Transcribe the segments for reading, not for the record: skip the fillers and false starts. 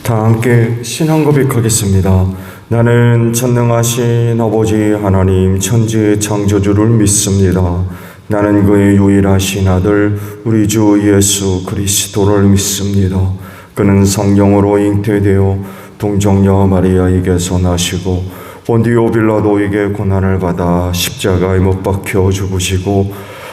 다 함께 신앙 고백하겠습니다. 나는 전능하신 아버지 하나님 천지의 창조주를 믿습니다. 나는 그의 유일하신 아들 우리 주 예수 그리스도를 믿습니다. 그는 성령으로 잉태되어 동정녀 마리아에게서 나시고 본디오 빌라도에게 고난을 받아 십자가에 못 박혀 죽으시고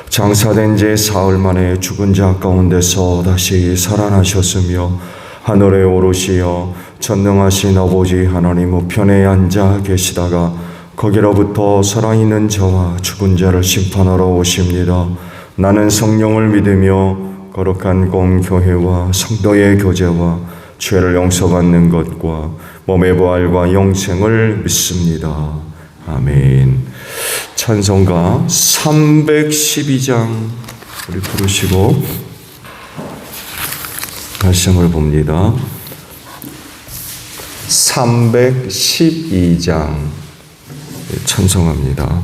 장사된 지 사흘 만에 죽은 자 가운데서 다시 살아나셨으며 하늘에 오르시어 전능하신 아버지 하나님 우편에 앉아 계시다가 거기로부터 살아있는 자와 죽은 자를 심판하러 오십니다. 나는 성령을 믿으며 거룩한 공교회와 성도의 교제와 죄를 용서받는 것과 몸의 부활과 영생을 믿습니다. 아멘. 찬송가 312장 우리 부르시고 말씀을 봅니다. 312장 찬송합니다.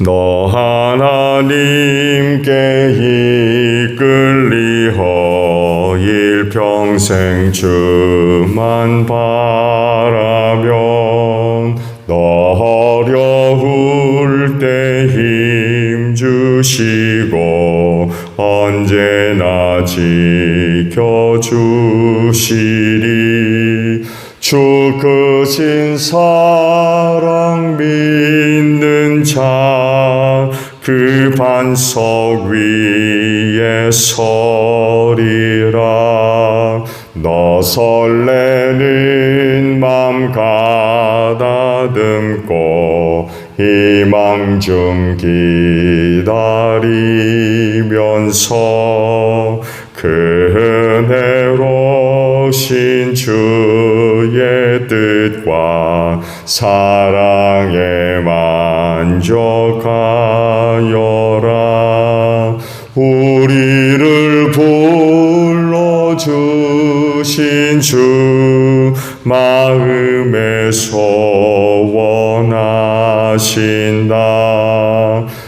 너 하나님께 이끌리어 일평생 주만 바라면 너 어려울 때 힘 주시고 언제나 지켜주시리. 주 크신 사랑 믿는 자 그 반석 위에 서리라. 너 설레는 맘 가다듬고 희망 중 기다리면서 그 은혜로신 주의 뜻과 사랑에 만족하여라. 우리를 불러주신 주 마음에 소원하신다.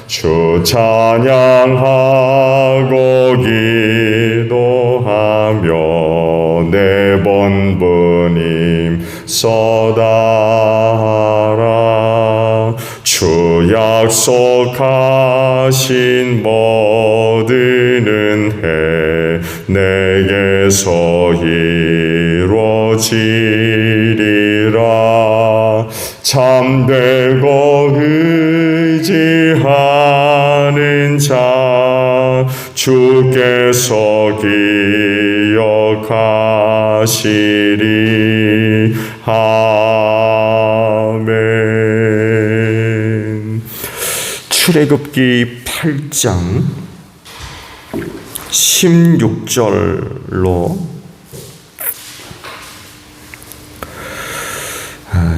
주 찬양하고 기도하며 내 본부님 쏟아하라. 주 약속하신 모든 은혜 내게서 이루어지리라. 참되고 의지하는 자 주께서 기억하시리. 아멘. 출애굽기 8장 16절로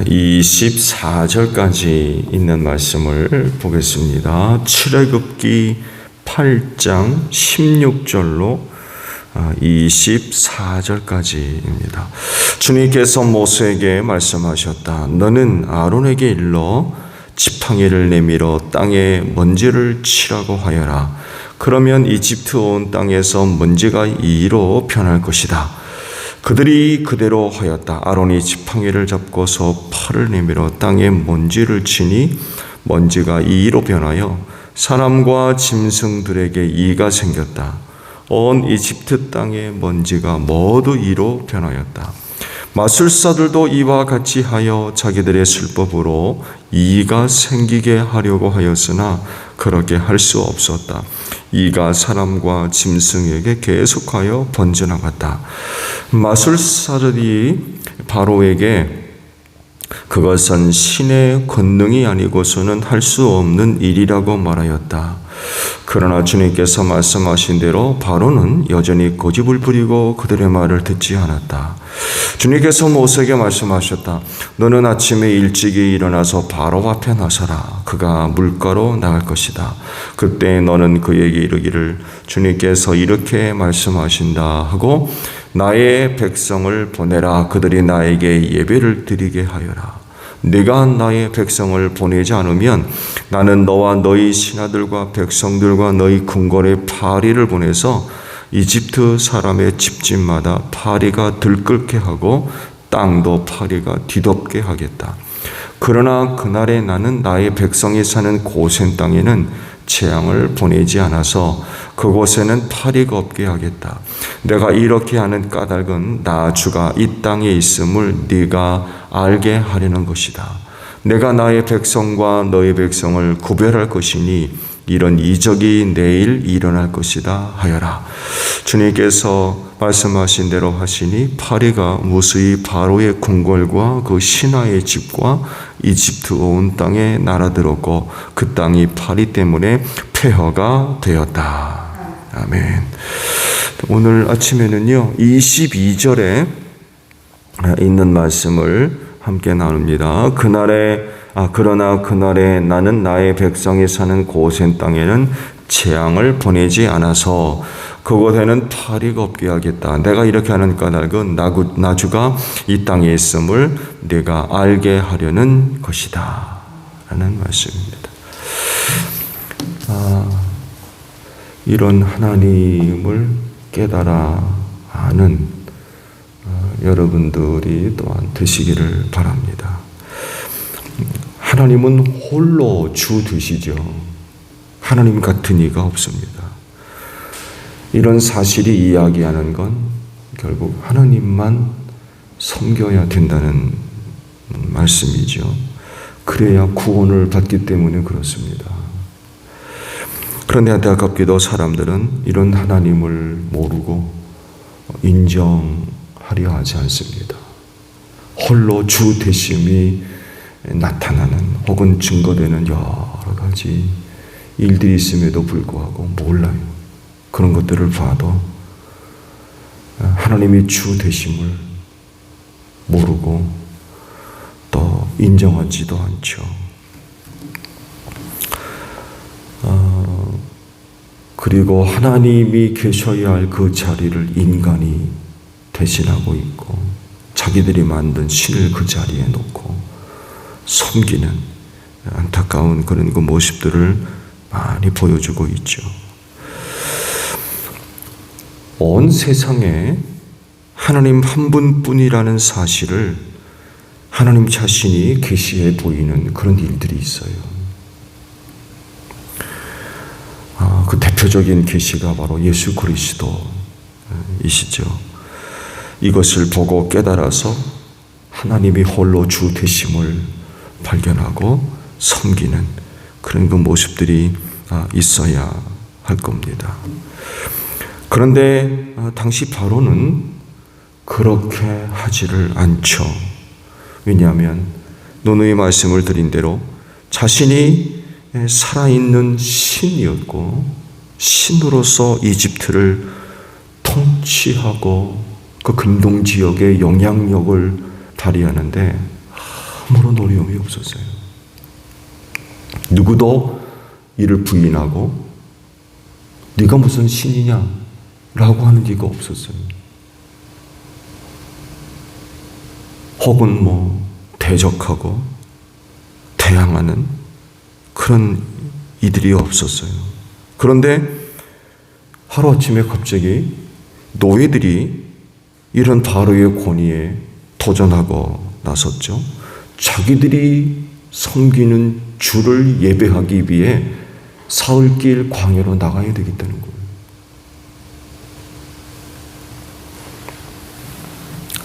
24절까지 있는 말씀을 보겠습니다. 출애굽기 8장 16절로 24절까지입니다. 주님께서 모세에게 말씀하셨다. 너는 아론에게 일러 지팡이를 내밀어 땅에 먼지를 치라고 하여라. 그러면 이집트 온 땅에서 먼지가 이로 변할 것이다. 그들이 그대로 하였다. 아론이 지팡이를 잡고서 팔을 내밀어 땅에 먼지를 치니 먼지가 이로 변하여 사람과 짐승들에게 이가 생겼다. 온 이집트 땅의 먼지가 모두 이로 변하였다. 마술사들도 이와 같이 하여 자기들의 술법으로 이가 생기게 하려고 하였으나 그렇게 할 수 없었다. 이가 사람과 짐승에게 계속하여 번져나갔다. 마술사들이 바로에게 그것은 신의 권능이 아니고서는 할 수 없는 일이라고 말하였다. 그러나 주님께서 말씀하신 대로 바로는 여전히 고집을 부리고 그들의 말을 듣지 않았다. 주님께서 모세에게 말씀하셨다. 너는 아침에 일찍이 일어나서 바로 앞에 나서라. 그가 물가로 나갈 것이다. 그때 너는 그에게 이르기를 주님께서 이렇게 말씀하신다 하고 나의 백성을 보내라. 그들이 나에게 예배를 드리게 하여라. 네가 나의 백성을 보내지 않으면 나는 너와 너희 신하들과 백성들과 너희 궁궐에 파리를 보내서 이집트 사람의 집집마다 파리가 들끓게 하고 땅도 파리가 뒤덮게 하겠다. 그러나 그날에 나는 나의 백성이 사는 고센 땅에는 재앙을 보내지 않아서 그곳에는 파리가 없게 하겠다. 내가 이렇게 하는 까닭은 나 주가 이 땅에 있음을 네가 알게 하려는 것이다. 내가 나의 백성과 너의 백성을 구별할 것이니 이런 이적이 내일 일어날 것이다 하여라. 주님께서 말씀하신 대로 하시니 파리가 무수히 바로의 궁궐과 그 신하의 집과 이집트 온 땅에 날아들었고 그 땅이 파리 때문에 폐허가 되었다. 아멘. 오늘 아침에는요 22절에 있는 말씀을 함께 나눕니다. 그러나 그날에 나는 나의 백성이 사는 고센 땅에는 재앙을 보내지 않아서 그곳에는 파리가 없게 하겠다. 내가 이렇게 하는 까닭은 나 주가 이 땅에 있음을 내가 알게 하려는 것이다 라는 말씀입니다. 이런 하나님을 깨달아 아는 여러분들이 또한 되시기를 바랍니다. 하나님은 홀로 주 되시죠. 하나님 같은 이가 없습니다. 이런 사실이 이야기하는 건 결국 하나님만 섬겨야 된다는 말씀이죠. 그래야 구원을 받기 때문에 그렇습니다. 그런데 안타깝게도 사람들은 이런 하나님을 모르고 인정하려 하지 않습니다. 홀로 주 되심이 나타나는 혹은 증거되는 여러 가지 일들이 있음에도 불구하고 몰라요. 그런 것들을 봐도 하나님이 주 되심을 모르고 또 인정하지도 않죠. 그리고 하나님이 계셔야 할 그 자리를 인간이 대신하고 있고 자기들이 만든 신을 그 자리에 놓고 섬기는 안타까운 그런 그 모습들을 많이 보여주고 있죠. 온 세상에 하나님 한 분뿐이라는 사실을 하나님 자신이 계시해 보이는 그런 일들이 있어요. 그 대표적인 계시가 바로 예수 그리스도이시죠. 이것을 보고 깨달아서 하나님이 홀로 주 되심을 발견하고 섬기는 그런 그 모습들이 있어야 할 겁니다. 그런데 당시 바로는 그렇게 하지를 않죠. 왜냐하면 노노의 말씀을 드린 대로 자신이 살아있는 신이었고 신으로서 이집트를 통치하고 그 근동 지역의 영향력을 발휘하는데 아무런 어려움이 없었어요. 누구도 이를 부인하고 네가 무슨 신이냐 라고 하는 이가 없었어요. 혹은 대적하고 대항하는 그런 이들이 없었어요. 그런데 하루아침에 갑자기 노예들이 이런 바로의 권위에 도전하고 나섰죠. 자기들이 섬기는 주를 예배하기 위해 사흘길 광야로 나가야 되겠다는 거예요.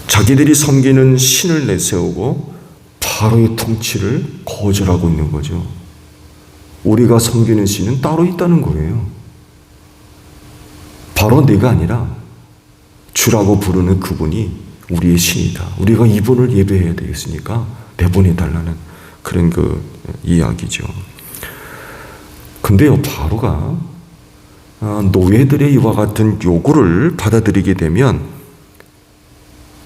자기들이 섬기는 신을 내세우고 바로의 통치를 거절하고 있는 거죠. 우리가 섬기는 신은 따로 있다는 거예요. 바로 내가 아니라 주라고 부르는 그분이 우리의 신이다. 우리가 이분을 예배해야 되겠으니까 내보내달라는 그런 그 이야기죠. 근데요, 바로가 노예들의 이와 같은 요구를 받아들이게 되면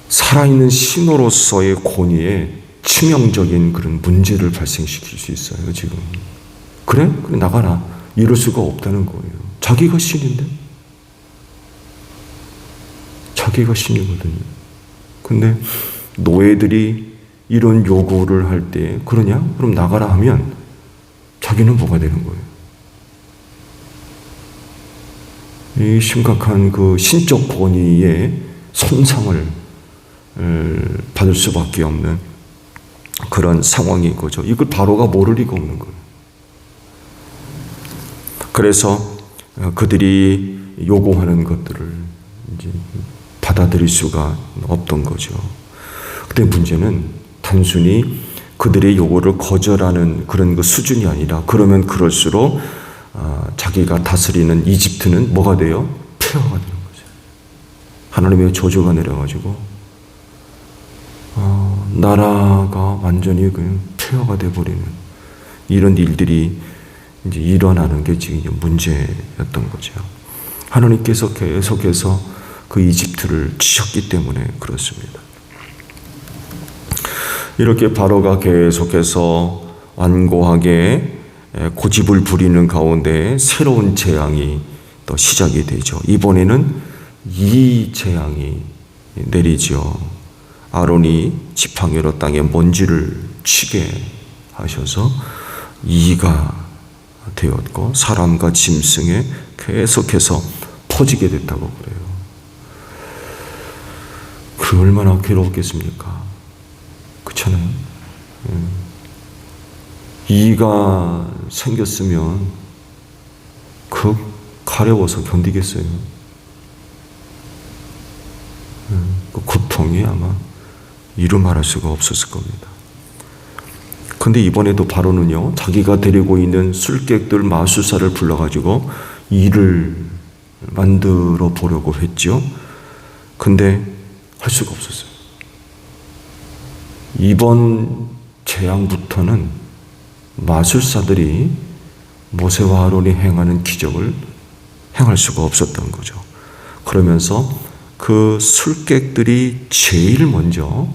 살아있는 신으로서의 권위에 치명적인 그런 문제를 발생시킬 수 있어요, 지금. 그래 나가라. 이럴 수가 없다는 거예요. 자기가 신인데? 자기가 신이거든요. 근데 노예들이 이런 요구를 할 때 그러냐? 그럼 나가라 하면 자기는 뭐가 되는 거예요? 이 심각한 그 신적 권위의 손상을 받을 수밖에 없는 그런 상황인 거죠. 이걸 바로가 모를 리가 없는 거예요. 그래서 그들이 요구하는 것들을 이제 받아들일 수가 없던 거죠. 근데 문제는 단순히 그들의 요구를 거절하는 그런 그 수준이 아니라 그러면 그럴수록 자기가 다스리는 이집트는 뭐가 돼요? 폐허가 되는 거죠. 하나님의 저주가 내려가지고 나라가 완전히 그냥 폐허가 돼버리는 이런 일들이 이제 일어나는 게 지금 문제였던 거죠. 하나님께서 계속해서 그 이집트를 치셨기 때문에 그렇습니다. 이렇게 바로가 계속해서 완고하게 고집을 부리는 가운데 새로운 재앙이 또 시작이 되죠. 이번에는 이 재앙이 내리죠. 아론이 지팡이로 땅에 먼지를 치게 하셔서 이가 되었고 사람과 짐승에 계속해서 퍼지게 됐다고 그래요. 그 얼마나 괴로웠겠습니까? 그렇잖아요. 이가 생겼으면 그 가려워서 견디겠어요. 그 고통이 아마 이루 말할 수가 없었을 겁니다. 근데 이번에도 바로는요, 자기가 데리고 있는 술객들 마술사를 불러가지고 일을 만들어 보려고 했죠. 근데 할 수가 없었어요. 이번 재앙부터는 마술사들이 모세와 아론이 행하는 기적을 행할 수가 없었던 거죠. 그러면서 그 술객들이 제일 먼저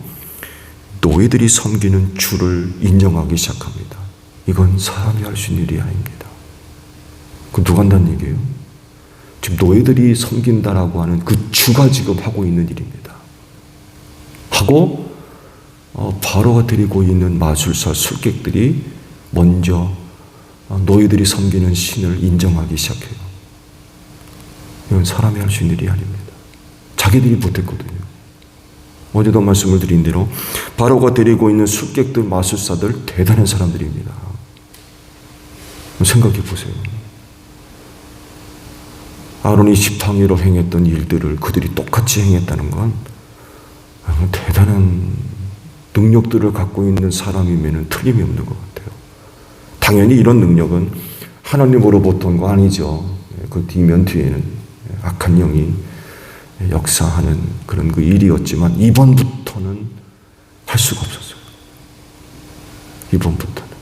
노예들이 섬기는 주를 인정하기 시작합니다. 이건 사람이 할 수 있는 일이 아닙니다. 그 누가 한다는 얘기예요? 지금 노예들이 섬긴다라고 하는 그 주가 지금 하고 있는 일입니다. 하고 바로가 데리고 있는 마술사 술객들이 먼저 노예들이 섬기는 신을 인정하기 시작해요. 이건 사람이 할 수 있는 일이 아닙니다. 자기들이 못했거든요. 어제도 말씀을 드린 대로 바로가 데리고 있는 술객들, 마술사들 대단한 사람들입니다. 생각해 보세요. 아론이 지팡이로 행했던 일들을 그들이 똑같이 행했다는 건 대단한 능력들을 갖고 있는 사람이면 틀림이 없는 것 같아요. 당연히 이런 능력은 하나님으로부터 온 거 아니죠. 그 뒤에는 악한 영이 역사하는 그런 그 일이었지만 이번부터는 할 수가 없었어요. 이번부터는.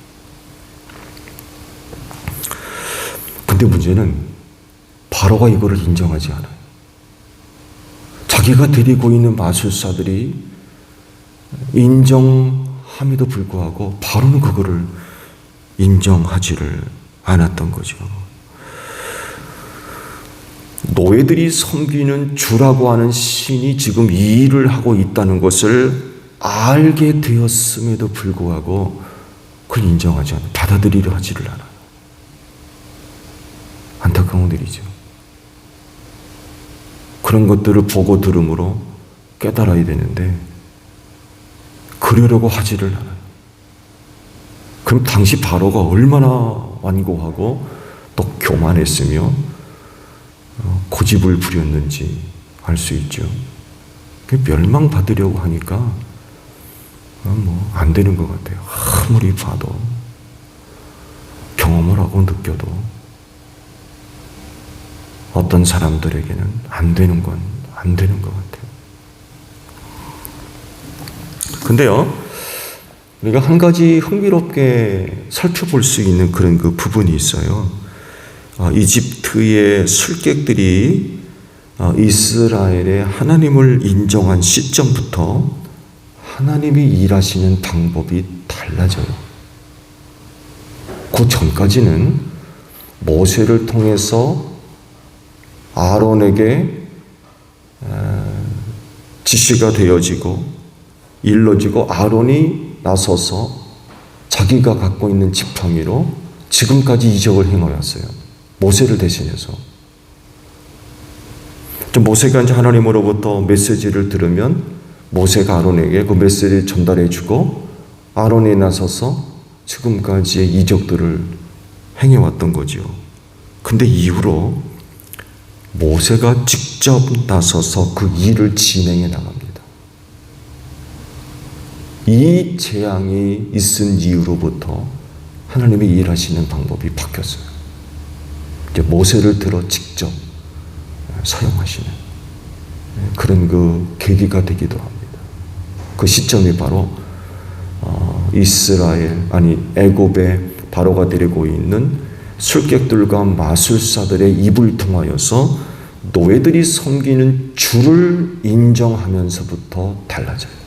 근데 문제는 바로가 이거를 인정하지 않아요. 자기가 데리고 있는 마술사들이 인정함에도 불구하고 바로는 그거를 인정하지를 않았던 거죠. 노예들이 섬기는 주라고 하는 신이 지금 이 일을 하고 있다는 것을 알게 되었음에도 불구하고 그걸 인정하지 않아요. 받아들이려 하지를 않아요. 안타까운 일이죠. 그런 것들을 보고 들음으로 깨달아야 되는데 그러려고 하지를 않아요. 그럼 당시 바로가 얼마나 완고하고 또 교만했으며 고집을 부렸는지 알 수 있죠. 멸망받으려고 하니까 안 되는 것 같아요. 아무리 봐도 경험을 하고 느껴도 어떤 사람들에게는 안 되는 건 안 되는 것 같아요. 근데요, 우리가 한 가지 흥미롭게 살펴볼 수 있는 그런 그 부분이 있어요. 이집트의 술객들이 이스라엘의 하나님을 인정한 시점부터 하나님이 일하시는 방법이 달라져요. 그 전까지는 모세를 통해서 아론에게 지시가 되어지고 일러지고 아론이 나서서 자기가 갖고 있는 지팡이로 지금까지 이적을 행하였어요. 모세를 대신해서. 모세가 이제 하나님으로부터 메시지를 들으면 모세가 아론에게 그 메시지를 전달해주고 아론이 나서서 지금까지의 이적들을 행해왔던 거죠. 근데 이후로 모세가 직접 나서서 그 일을 진행해 나갑니다. 이 재앙이 있은 이후로부터 하나님이 일하시는 방법이 바뀌었어요. 이제 모세를 들어 직접 사용하시는 그런 그 계기가 되기도 합니다. 그 시점이 바로 애굽의 바로가 데리고 있는 술객들과 마술사들의 입을 통하여서 노예들이 섬기는 주를 인정하면서부터 달라져요.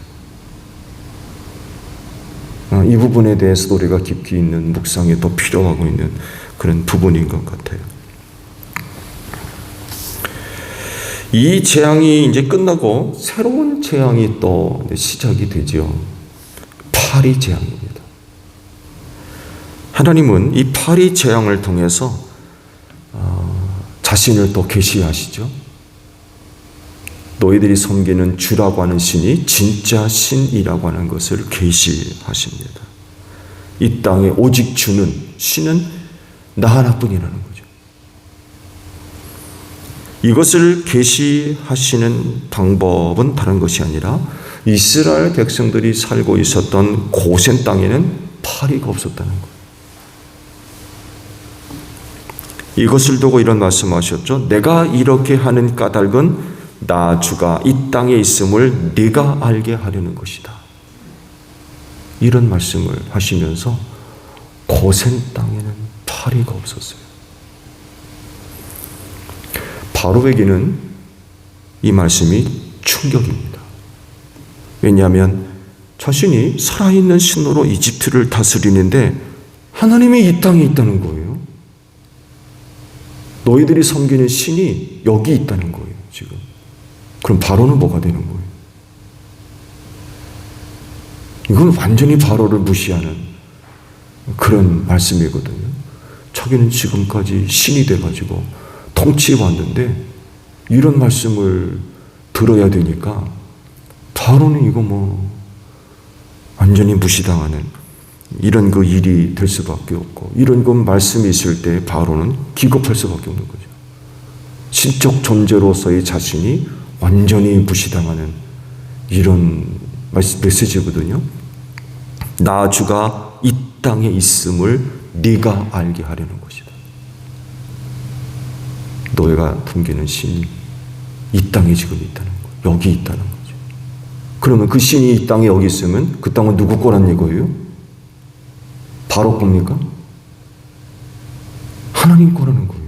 이 부분에 대해서도 우리가 깊이 있는 묵상이 더 필요하고 있는 그런 부분인 것 같아요. 이 재앙이 이제 끝나고 새로운 재앙이 또 시작이 되죠. 파리 재앙입니다. 하나님은 이 파리 재앙을 통해서 자신을 또 계시하시죠. 너희들이 섬기는 주라고 하는 신이 진짜 신이라고 하는 것을 계시하십니다. 이 땅에 오직 주는 신은 나 하나뿐이라는 거죠. 이것을 계시하시는 방법은 다른 것이 아니라 이스라엘 백성들이 살고 있었던 고센 땅에는 파리가 없었다는 거예요. 이것을 두고 이런 말씀하셨죠. 내가 이렇게 하는 까닭은 나 주가 이 땅에 있음을 네가 알게 하려는 것이다. 이런 말씀을 하시면서 고센 땅에는 파리가 없었어요. 바로에게는 이 말씀이 충격입니다. 왜냐하면 자신이 살아있는 신으로 이집트를 다스리는데 하나님이 이 땅에 있다는 거예요. 너희들이 섬기는 신이 여기 있다는 거예요, 지금. 그럼 바로는 뭐가 되는 거예요? 이건 완전히 바로를 무시하는 그런 말씀이거든요. 자기는 지금까지 신이 돼가지고 통치해 왔는데 이런 말씀을 들어야 되니까 바로는 이거 완전히 무시당하는 이런 그 일이 될 수밖에 없고, 이런 그 말씀이 있을 때 바로는 기겁할 수밖에 없는 거죠. 신적 존재로서의 자신이 완전히 무시당하는 이런 메시지거든요. 나 주가 이 땅에 있음을 네가 알게 하려는 것이다. 너희가 섬기는 신이 이 땅에 지금 있다는 거예요. 여기 있다는 거죠. 그러면 그 신이 이 땅에 여기 있으면 그 땅은 누구 거란 이거예요? 바로 겁니까? 하나님 거라는 거예요.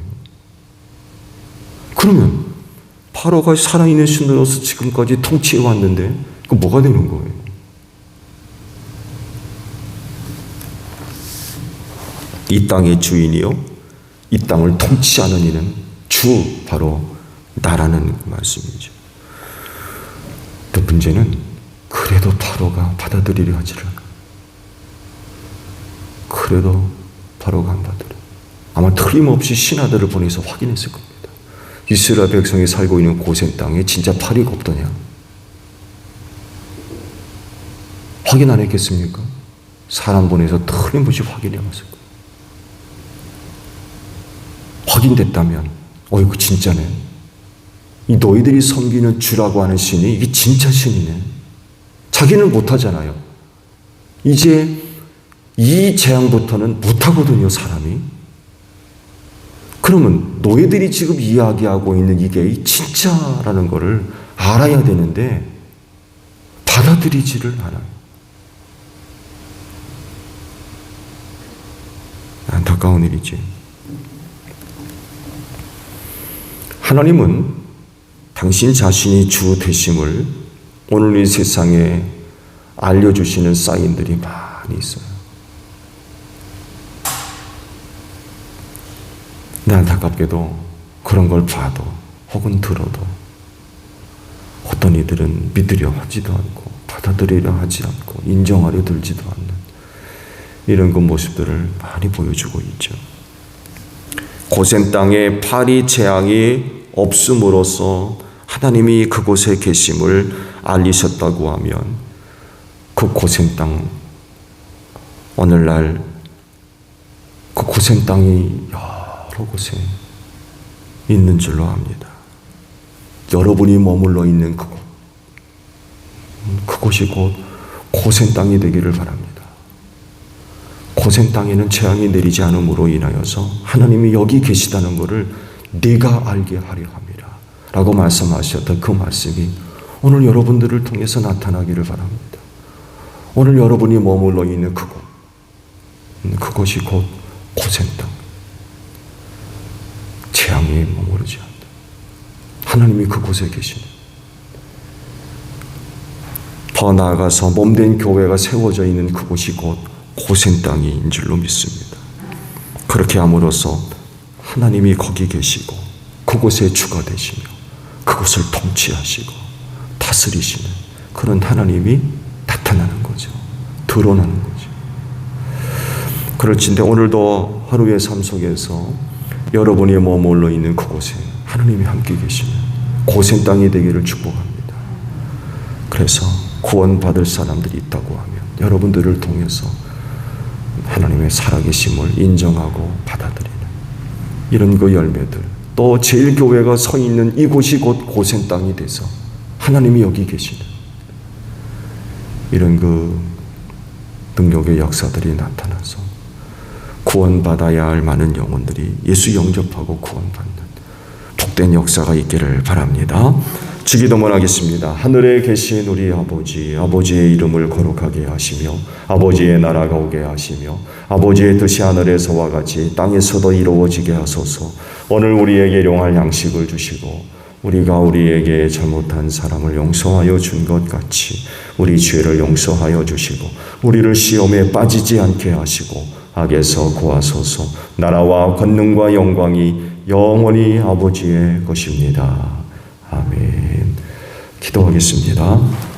그러면 바로가 살아있는 신으로서 지금까지 통치해 왔는데 그 뭐가 되는 거예요? 이 땅의 주인이요, 이 땅을 통치하는 이는 주, 바로 나라는 말씀이죠. 또 문제는 그래도 바로가 받아들이려 하지를 않아요. 그래도 바로가 안 받으려. 아마 틀림없이 신하들을 보내서 확인했을 겁니다. 이스라엘 백성이 살고 있는 고센 땅에 진짜 파리가 없더냐? 확인 안 했겠습니까? 사람 보내서 틀림없이 확인해 왔을 거예요. 확인됐다면 이거 진짜네. 이 너희들이 섬기는 주라고 하는 신이 이게 진짜 신이네. 자기는 못하잖아요. 이제 이 재앙부터는 못하거든요, 사람이. 그러면 너희들이 지금 이야기하고 있는 이게 진짜라는 것을 알아야 되는데 받아들이지를 않아요. 안타까운 일이지. 하나님은 당신 자신이 주 되심을 오늘 이 세상에 알려주시는 사인들이 많이 있어요. 근데 안타깝게도 그런 걸 봐도 혹은 들어도 어떤 이들은 믿으려 하지도 않고 받아들이려 하지 않고 인정하려 들지도 않는 이런 그 모습들을 많이 보여주고 있죠. 고센 땅에 파리 재앙이 없음으로써 하나님이 그곳에 계심을 알리셨다고 하면 그 고센 땅, 오늘날 그 고센 땅이 여러 곳에 있는 줄로 압니다. 여러분이 머물러 있는 그곳이 곧 고센 땅이 되기를 바랍니다. 고센 땅에는 재앙이 내리지 않음으로 인하여서 하나님이 여기 계시다는 것을 내가 알게 하려 함이라 라고 말씀하셨던 그 말씀이 오늘 여러분들을 통해서 나타나기를 바랍니다. 오늘 여러분이 머물러 있는 그곳이 곧 고센 땅, 재앙이 머무르지 않는다. 하나님이 그곳에 계시는, 더 나아가서 몸된 교회가 세워져 있는 그곳이 곧 고센 땅인 줄로 믿습니다. 그렇게 함으로써 하나님이 거기 계시고 그곳에 주가 되시며 그곳을 통치하시고 다스리시는 그런 하나님이 나타나는 거죠. 드러나는 거죠. 그렇지인데 오늘도 하루의 삶 속에서 여러분이 머물러 있는 그곳에 하나님이 함께 계시는 고센 땅이 되기를 축복합니다. 그래서 구원받을 사람들이 있다고 하면 여러분들을 통해서 하나님의 살아계심을 인정하고 받아들이는 이런 그 열매들, 또 제일교회가 서 있는 이곳이 곧 고센 땅이 돼서 하나님이 여기 계시는 이런 그 능력의 역사들이 나타나서 구원받아야 할 많은 영혼들이 예수 영접하고 구원받는 복된 역사가 있기를 바랍니다. 주기도문 하겠습니다. 하늘에 계신 우리 아버지, 아버지의 이름을 거룩하게 하시며 아버지의 나라가 오게 하시며 아버지의 뜻이 하늘에서와 같이 땅에서도 이루어지게 하소서. 오늘 우리에게 일용할 양식을 주시고 우리가 우리에게 잘못한 사람을 용서하여 준 것 같이 우리 죄를 용서하여 주시고 우리를 시험에 빠지지 않게 하시고 악에서 구하소서. 나라와 권능과 영광이 영원히 아버지의 것입니다. 아멘. 기도하겠습니다.